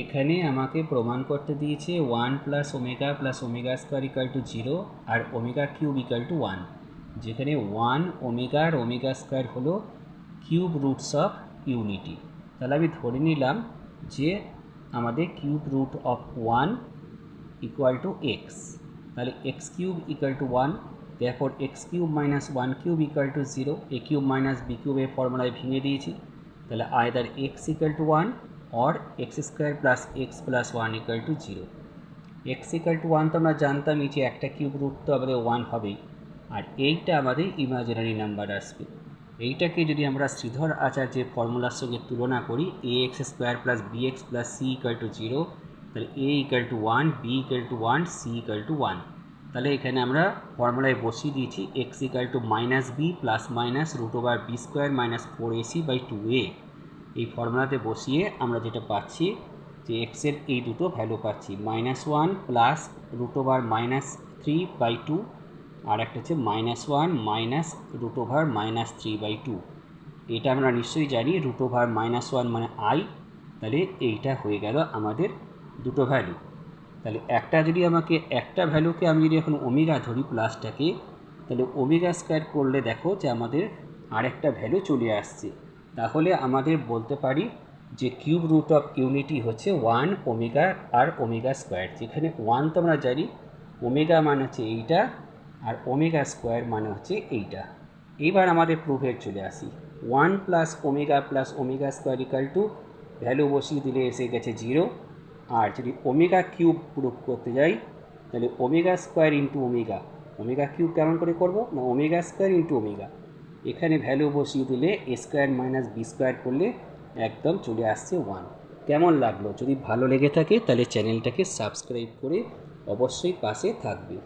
এখানে আমাকে প্রমাণ করতে দিয়েছে 1 plus omega square equal to 0 আর ওমেগা কিউব ইকাল টু 1, যেখানে 1 ওমেগা আর ওমেগা স্কোয়ার হলো কিউব রুটস অফ ইউনিটি। তাহলে আমি ধরে নিলাম যে আমাদের cube root of 1 equal to x. তাহলে x cube equal to 1, therefore x cube minus 1 cube equal to 0। A cube minus b কিউবের ফর্মুলায় ভেঙে দিয়েছি। তাহলে either x equal to 1 or x square plus x plus 1 equal to 0। X equal to 1 তো আমরা জানতাম যে একটা কিউব রুট তো আমাদের 1 হবেই, আর এইটা আমাদের ইমাজিনারি নাম্বার আসবে। এইটাকে যদি আমরা শ্রীধর আচার্যের ফর্মুলার সঙ্গে তুলনা করি, a x square plus b x plus c equal to 0, তাহলে a equal to 1, b equal to 1, c equal to 1। তাহলে এখানে আমরা ফর্মুলায় বসিয়ে দিয়েছি x equal to minus b plus minus root over b square minus 4ac by 2a। এই ফর্মুলাতে বসিয়ে আমরা যেটা পাচ্ছি যে এক্সের এই দুটো ভ্যালু পাচ্ছি, -1 প্লাস রুট ওভার -3/2, আর একটা হচ্ছে -1 মাইনাস রুট ওভার -3/2। এটা আমরা নিশ্চয়ই জানি রুট ওভার -1 মানে আই। তাহলে এইটা হয়ে গেল আমাদের দুটো ভ্যালু। তাহলে একটা ভ্যালুকে আমি যদি এখন ওমেগা ধরি প্লাসটাকে, তাহলে ওমেগা স্কোয়ার করলে দেখো যে আমাদের আরেকটা ভ্যালু চলে আসছে। তাহলে আমাদের বলতে পারি যে কিউব রুট অফ ইউনিটি হচ্ছে 1 ওমেগা আর ওমেগা স্কোয়ার, যেখানে 1 তো আমরা জানি, ওমেগা মানে হচ্ছে এইটা, আর ওমেগা স্কোয়ার মানে হচ্ছে এইটা। এইবার আমাদের প্রুফের চলে আসি। 1 plus omega square equal two, value বসিয়ে দিলে এসে গেছে 0। আর যদি ওমেগা কিউব প্রুফ করতে যাই, তাহলে omega square into omega cube কেমন করে করব না, ওমেগা স্কোয়ার ইন্টু ওমেগা। এখানে ভ্যালু বসিয়ে দিলে এ স্কোয়ার মাইনাস বি স্কোয়ার করলে একদম চলে আসছে 1। কেমন লাগলো? যদি ভালো লেগে থাকে তাহলে চ্যানেলটাকে সাবস্ক্রাইব করে অবশ্যই পাশে থাকবে।